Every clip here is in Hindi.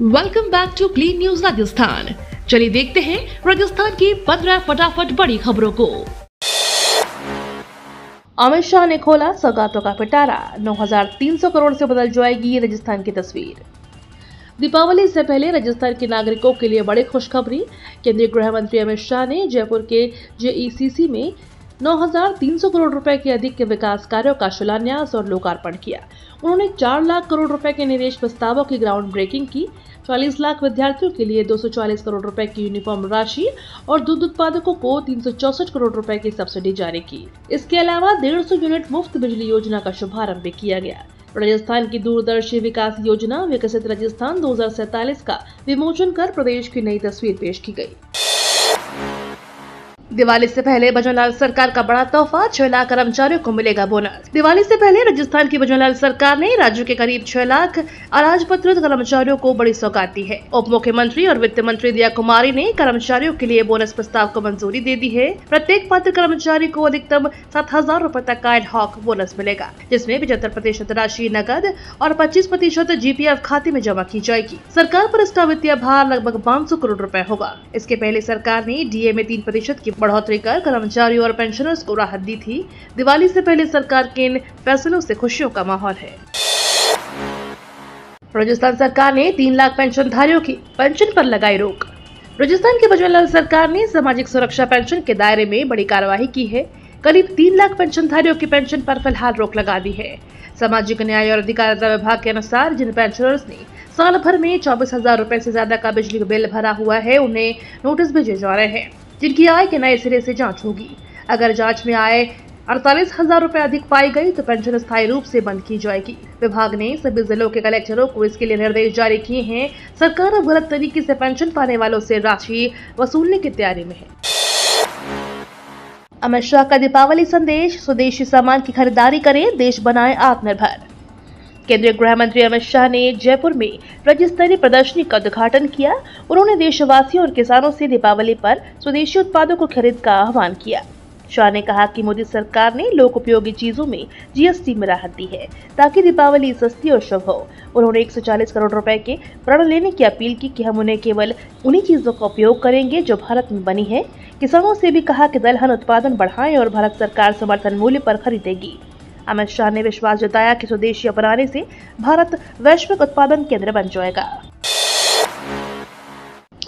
Welcome back to clean news Rajasthan. चलिए देखते हैं राजस्थान की 15 फटाफट बड़ी खबरों को। अमित शाह ने खोला सौगातों का पिटारा, 9,300 करोड़ से बदल जाएगी राजस्थान की तस्वीर। दीपावली से पहले राजस्थान के नागरिकों के लिए बड़ी खुशखबरी। केंद्रीय गृह मंत्री अमित शाह ने जयपुर के जेईसीसी में 9,300 करोड़ रुपए के अधिक के विकास कार्यों का शिलान्यास और लोकार्पण किया। उन्होंने 4 लाख करोड़ रुपए के निवेश प्रस्तावों की ग्राउंड ब्रेकिंग की। 40 लाख विद्यार्थियों के लिए 240 करोड़ रुपए की यूनिफॉर्म राशि और दूध उत्पादकों को 364 करोड़ रुपए की सब्सिडी जारी की। इसके अलावा 150 यूनिट मुफ्त बिजली योजना का शुभारंभ भी किया गया। राजस्थान की दूरदर्शी विकास योजना विकसित राजस्थान 2047 का विमोचन कर प्रदेश की नई तस्वीर पेश की गई। दिवाली से पहले भजनलाल सरकार का बड़ा तोहफा, 6 लाख कर्मचारियों को मिलेगा बोनस। दिवाली से पहले राजस्थान की भजनलाल सरकार ने राज्य के करीब 6 लाख अराजपत्रित कर्मचारियों को बड़ी सौगात दी है। उप मुख्यमंत्री और वित्त मंत्री दिया कुमारी ने कर्मचारियों के लिए बोनस प्रस्ताव को मंजूरी दे दी है। प्रत्येक पात्र कर्मचारी को अधिकतम 7,000 रूपए तक का एडहॉक बोनस मिलेगा, जिसमें 75% राशि नकद और 25% जीपीएफ खाते में जमा की जाएगी। सरकार पर इसका वित्तीय भार लगभग 500 करोड़ रुपए होगा। इसके पहले सरकार ने डीए में 3% की बढ़ोतरी कर कर्मचारियों और पेंशनर्स को राहत दी थी। दिवाली से पहले सरकार के इन फैसलों से खुशियों का माहौल है। राजस्थान सरकार ने 3 लाख पेंशनधारियों की पेंशन पर लगाई रोक। राजस्थान की भजनलाल सरकार ने सामाजिक सुरक्षा पेंशन के दायरे में बड़ी कार्रवाई की है। करीब 3 लाख पेंशनधारियों की पेंशन पर फिलहाल रोक लगा दी है। सामाजिक न्याय और अधिकारिता विभाग के अनुसार जिन पेंशनर्स ने साल भर में 24,000 रूपए से ज्यादा का बिजली का बिल भरा हुआ है, उन्हें नोटिस भेजे जा रहे हैं, जिनकी आय के नए सिरे से जांच होगी। अगर जांच में आय 48,000 रूपए अधिक पाई गई तो पेंशन स्थायी रूप से बंद की जाएगी। विभाग ने सभी जिलों के कलेक्टरों को इसके लिए निर्देश जारी किए हैं। सरकार अब गलत तरीके से पेंशन पाने वालों से राशि वसूलने की तैयारी में है। अमित शाह का दीपावली संदेश, स्वदेशी सामान की खरीदारी करें, देश बनाएं आत्मनिर्भर। केंद्रीय गृह मंत्री अमित शाह ने जयपुर में राज्य स्तरीय प्रदर्शनी का उद्घाटन किया। उन्होंने देशवासियों और किसानों से दीपावली पर स्वदेशी उत्पादों को खरीद का आह्वान किया। शाह ने कहा कि मोदी सरकार ने लोक उपयोगी चीजों में जीएसटी में राहत दी है ताकि दीपावली सस्ती और शुभ हो। उन्होंने 140 करोड़ रुपए के ऋण लेने की अपील की कि हम उन्हें केवल उन्हीं चीजों का उपयोग करेंगे जो भारत में बनी है। किसानों से भी कहा कि दलहन उत्पादन बढ़ाएं और भारत सरकार समर्थन मूल्य पर खरीदेगी। अमित शाह ने विश्वास जताया कि स्वदेशी अपनाने से भारत वैश्विक उत्पादन केंद्र बन जाएगा।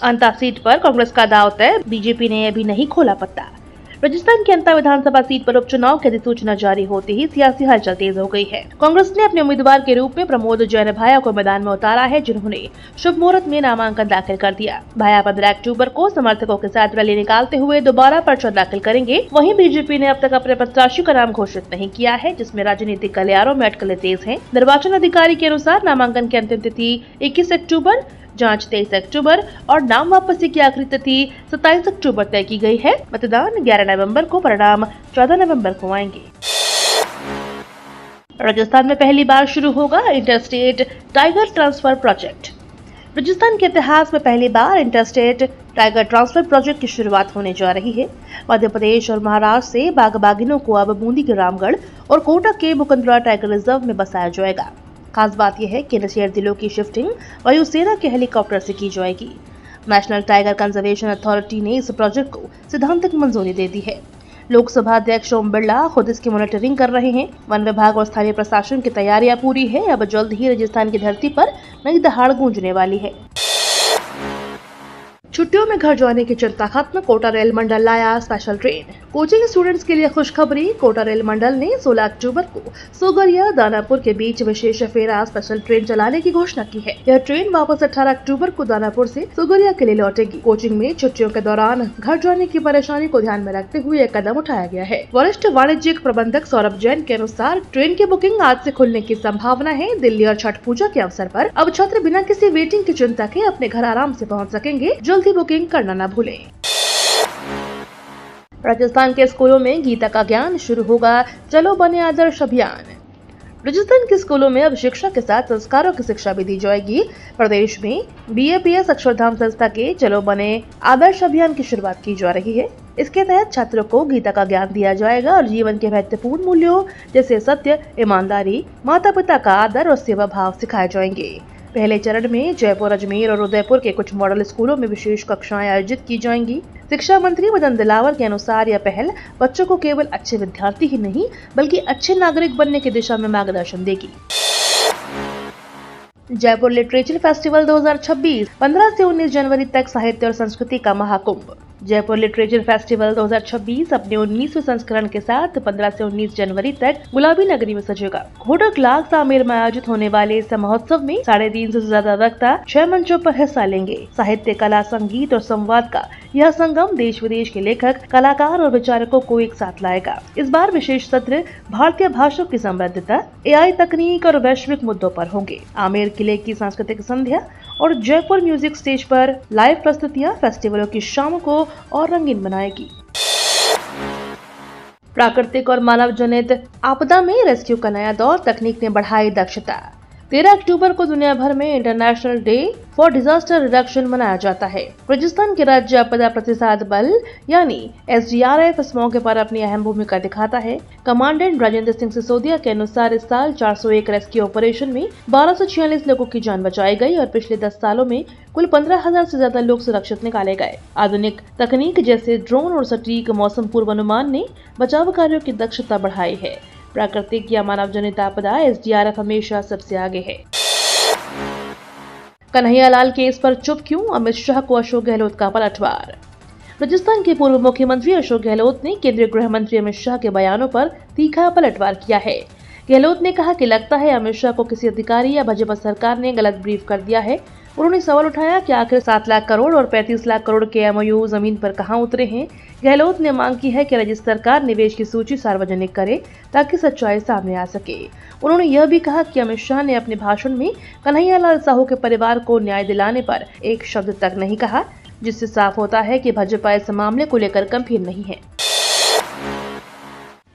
अंता सीट पर कांग्रेस का दांव तय, बीजेपी ने अभी नहीं खोला पत्ता। राजस्थान की अंता विधानसभा सीट पर उपचुनाव की अधिसूचना जारी होते ही सियासी हलचल तेज हो गई है। कांग्रेस ने अपने उम्मीदवार के रूप में प्रमोद जैन भाया को मैदान में उतारा है, जिन्होंने शुभ मुहूर्त में नामांकन दाखिल कर दिया। भाया 15 अक्टूबर को समर्थकों के साथ रैली निकालते हुए दोबारा पर्चा दाखिल करेंगे। वहीं बीजेपी ने अब तक अपने प्रत्याशी का नाम घोषित नहीं किया है, जिसमें राजनीतिक गलियारों में अटकलें तेज हैं। निर्वाचन अधिकारी के अनुसार नामांकन की अंतिम तिथि 21 अक्टूबर, जांच 23 अक्टूबर और नाम वापसी की आखिरी तिथि 27 अक्टूबर तय की गई है। मतदान 11 नवंबर को, परिणाम 14 नवंबर को आएंगे। राजस्थान में पहली बार शुरू होगा interstate tiger transfer project. Rajasthan के इतिहास में पहली बार इंटरस्टेट टाइगर ट्रांसफर प्रोजेक्ट की शुरुआत होने जा रही है। मध्य प्रदेश और महाराष्ट्र से बाघ बाघिनों को अब बूंदी के रामगढ़ और कोटा के मुकुंदरा टाइगर रिजर्व में बसाया जाएगा। खास बात यह है कि इन शेर दिलों की शिफ्टिंग वायुसेना के हेलीकॉप्टर से की जाएगी। नेशनल टाइगर कंजर्वेशन अथॉरिटी ने इस प्रोजेक्ट को सैद्धांतिक मंजूरी दे दी है। लोकसभा अध्यक्ष ओम बिरला खुद इसकी मॉनिटरिंग कर रहे हैं। वन विभाग और स्थानीय प्रशासन की तैयारियां पूरी है। अब जल्द ही राजस्थान की धरती पर नई दहाड़ गूंजने वाली है। छुट्टियों में घर जाने की चिंता खत्म, कोटा रेल मंडल लाया स्पेशल ट्रेन। कोचिंग स्टूडेंट्स के लिए खुशखबरी, कोटा रेल मंडल ने 16 अक्टूबर को सोगरिया दानापुर के बीच विशेष फेरा स्पेशल ट्रेन चलाने की घोषणा की है। यह ट्रेन वापस 18 अक्टूबर को दानापुर से सोगरिया के लिए लौटेगी। कोचिंग में छुट्टियों के दौरान घर जाने की परेशानी को ध्यान में रखते हुए यह कदम उठाया गया है। वरिष्ठ वाणिज्यिक प्रबंधक सौरभ जैन के अनुसार ट्रेन की बुकिंग आज से खुलने की संभावना है। दिल्ली और छठ पूजा के अवसर पर अब छात्र बिना किसी वेटिंग की चिंता के अपने घर आराम से पहुँच सकेंगे। जल्दी बुकिंग करना न भूलें। राजस्थान के स्कूलों में गीता का ज्ञान, शुरू होगा चलो बने आदर्श अभियान। राजस्थान के स्कूलों में अब शिक्षा के साथ संस्कारों की शिक्षा भी दी जाएगी। प्रदेश में बीएपीएस अक्षरधाम संस्था के चलो बने आदर्श अभियान की शुरुआत की जा रही है। इसके तहत छात्रों को गीता का ज्ञान दिया जाएगा और जीवन के महत्वपूर्ण मूल्यों जैसे सत्य, ईमानदारी, माता पिता का आदर और सेवा भाव सिखाए जाएंगे। पहले चरण में जयपुर, अजमेर और उदयपुर के कुछ मॉडल स्कूलों में विशेष कक्षाएं आयोजित की जाएंगी। शिक्षा मंत्री मदन दिलावर के अनुसार यह पहल बच्चों को केवल अच्छे विद्यार्थी ही नहीं बल्कि अच्छे नागरिक बनने की दिशा में मार्गदर्शन देगी। जयपुर लिटरेचर फेस्टिवल 2026 15 से 19 जनवरी तक साहित्य और संस्कृति का महाकुंभ। जयपुर लिटरेचर फेस्टिवल 2026 अपने 19वें संस्करण के साथ 15 से 19 जनवरी तक गुलाबी नगरी में सजेगा। घोटक लाग आमेर में आयोजित होने वाले इस महोत्सव में 350 से ज्यादा वक्ता 6 मंचों पर हिस्सा लेंगे। साहित्य, कला, संगीत और संवाद का यह संगम देश विदेश के लेखक, कलाकार और विचारकों को एक साथ लाएगा। इस बार विशेष सत्र भारतीय भाषाओं की समृद्धता, AI तकनीक और वैश्विक मुद्दों पर होंगे। आमेर किले की सांस्कृतिक संध्या और जयपुर म्यूजिक स्टेज पर लाइव प्रस्तुतियां फेस्टिवलों की शाम को और रंगीन बनाएगी। प्राकृतिक और मानव जनित आपदा में रेस्क्यू का नया दौर, तकनीक ने बढ़ाई दक्षता। 13 अक्टूबर को दुनिया भर में international day for disaster reduction मनाया जाता है। राजस्थान के राज्य आपदा प्रतिसाद बल यानी SDRF इस मौके पर अपनी अहम भूमिका दिखाता है। कमांडेंट राजेंद्र सिंह सिसोदिया के अनुसार इस साल 401 रेस्क्यू ऑपरेशन में 1246 लोगों की जान बचाई गई और पिछले 10 सालों में कुल 15,000 से ज्यादा लोग सुरक्षित निकाले गए। आधुनिक तकनीक जैसे ड्रोन और सटीक मौसम पूर्वानुमान ने बचाव कार्यों की दक्षता बढ़ाई है। प्राकृतिक या मानव जनित आपदा SDRF हमेशा सबसे आगे है। कन्हैया लाल केस पर चुप क्यों, अमित शाह को अशोक गहलोत का पलटवार। राजस्थान के पूर्व मुख्यमंत्री अशोक गहलोत ने केंद्रीय गृह मंत्री अमित शाह के बयानों पर तीखा पलटवार किया है। गहलोत ने कहा कि लगता है अमित शाह को किसी अधिकारी या भाजपा सरकार ने गलत ब्रीफ कर दिया है। उन्होंने सवाल उठाया कि आखिर 7 लाख करोड़ और 35 लाख करोड़ के MOU जमीन पर कहां उतरे हैं। गहलोत ने मांग की है कि राज्य सरकार निवेश की सूची सार्वजनिक करे ताकि सच्चाई सामने आ सके। उन्होंने यह भी कहा कि अमित शाह ने अपने भाषण में कन्हैया लाल साहू के परिवार को न्याय दिलाने पर एक शब्द तक नहीं कहा, जिससे साफ होता है कि भाजपा इस मामले को लेकर गंभीर नहीं है।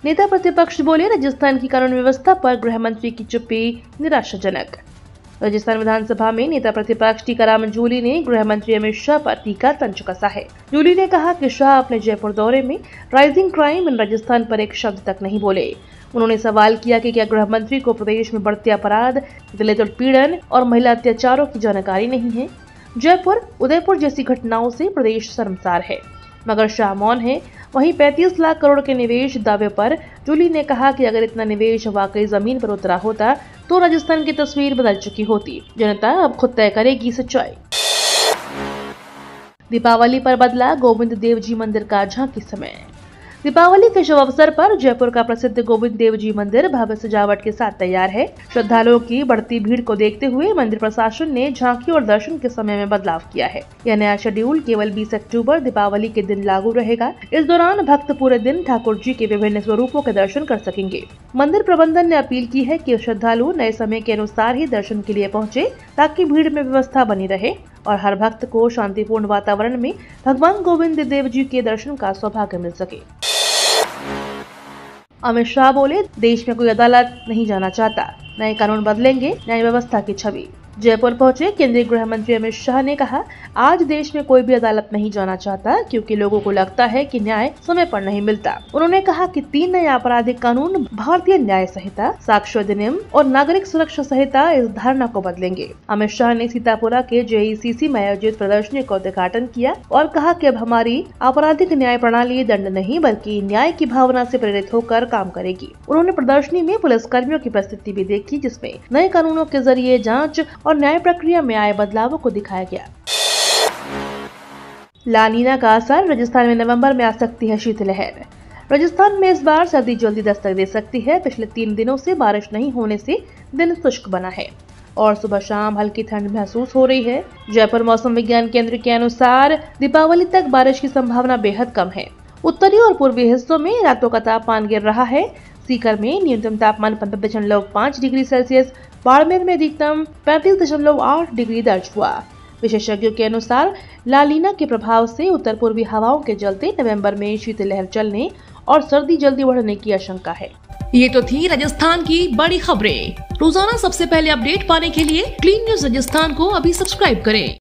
नेता प्रतिपक्ष बोले, राजस्थान की कानून व्यवस्था पर गृह मंत्री की चुप्पी निराशाजनक। राजस्थान विधानसभा में नेता प्रतिपक्ष टीकाराम जूली ने गृह मंत्री अमित शाह पर तीखा तंज कसा है। जूली ने कहा कि शाह अपने जयपुर दौरे में राइजिंग क्राइम इन राजस्थान पर एक शब्द तक नहीं बोले। उन्होंने सवाल किया कि क्या गृह मंत्री को प्रदेश में बढ़ते अपराध, दलित उत्पीड़न और महिला अत्याचारों की जानकारी नहीं है। जयपुर, उदयपुर जैसी घटनाओं से प्रदेश शर्मसार है, मगर शाह मौन है। वहीं 35 लाख करोड़ के निवेश दावे पर जूली ने कहा कि अगर इतना निवेश वाकई जमीन पर उतरा होता तो राजस्थान की तस्वीर बदल चुकी होती। जनता अब खुद तय करेगी सच्चाई। दीपावली पर बदला गोविंद देव जी मंदिर का झांकी समय। दीपावली के शुभ अवसर पर जयपुर का प्रसिद्ध गोविंद देव जी मंदिर भव्य सजावट के साथ तैयार है। श्रद्धालुओं की बढ़ती भीड़ को देखते हुए मंदिर प्रशासन ने झांकी और दर्शन के समय में बदलाव किया है। यह नया शेड्यूल केवल 20 अक्टूबर दीपावली के दिन लागू रहेगा। इस दौरान भक्त पूरे दिन ठाकुर जी के विभिन्न स्वरूपों के दर्शन कर सकेंगे। मंदिर प्रबंधन ने अपील की है कि श्रद्धालु नए समय के अनुसार ही दर्शन के लिए पहुँचे ताकि भीड़ में व्यवस्था बनी रहे और हर भक्त को शांतिपूर्ण वातावरण में भगवान गोविंद देव जी के दर्शन का सौभाग्य मिल सके। अमित शाह बोले, देश में कोई अदालत नहीं जाना चाहता, नए कानून बदलेंगे न्याय व्यवस्था की छवि। जयपुर पहुंचे केंद्रीय गृह मंत्री अमित शाह ने कहा, आज देश में कोई भी अदालत नहीं जाना चाहता क्योंकि लोगों को लगता है कि न्याय समय पर नहीं मिलता। उन्होंने कहा कि 3 नए आपराधिक कानून, भारतीय न्याय संहिता, साक्ष्य अधिनियम और नागरिक सुरक्षा संहिता इस धारणा को बदलेंगे। अमित शाह ने सीतापुरा के JECC में आयोजित प्रदर्शनी का उद्घाटन किया और कहा कि अब हमारी आपराधिक न्याय प्रणाली दंड नहीं बल्कि न्याय की भावना से प्रेरित होकर काम करेगी। उन्होंने प्रदर्शनी में पुलिस कर्मियों की प्रस्तुति भी देखी, जिसमें नए कानूनों के जरिए जांच और न्याय प्रक्रिया में आए बदलावों को दिखाया गया। ला नीना का असर, राजस्थान में नवंबर में आ सकती है शीतलहर। राजस्थान में इस बार सर्दी जल्दी दस्तक दे सकती है। पिछले 3 दिनों से बारिश नहीं होने से दिन शुष्क बना है और सुबह शाम हल्की ठंड महसूस हो रही है। जयपुर मौसम विज्ञान केंद्र के अनुसार दीपावली तक बारिश की संभावना बेहद कम है। उत्तरी और पूर्वी हिस्सों में रातों का तापमान गिर रहा है। सीकर में न्यूनतम तापमान 15.5 डिग्री सेल्सियस, बाड़मेर में अधिकतम 35.8 डिग्री दर्ज हुआ। विशेषज्ञों के अनुसार ला नीना के प्रभाव से उत्तर पूर्वी हवाओं के चलते नवंबर में शीतलहर चलने और सर्दी जल्दी बढ़ने की आशंका है। ये तो थी राजस्थान की बड़ी खबरें। रोजाना सबसे पहले अपडेट पाने के लिए क्लीन न्यूज राजस्थान को अभी सब्सक्राइब करें।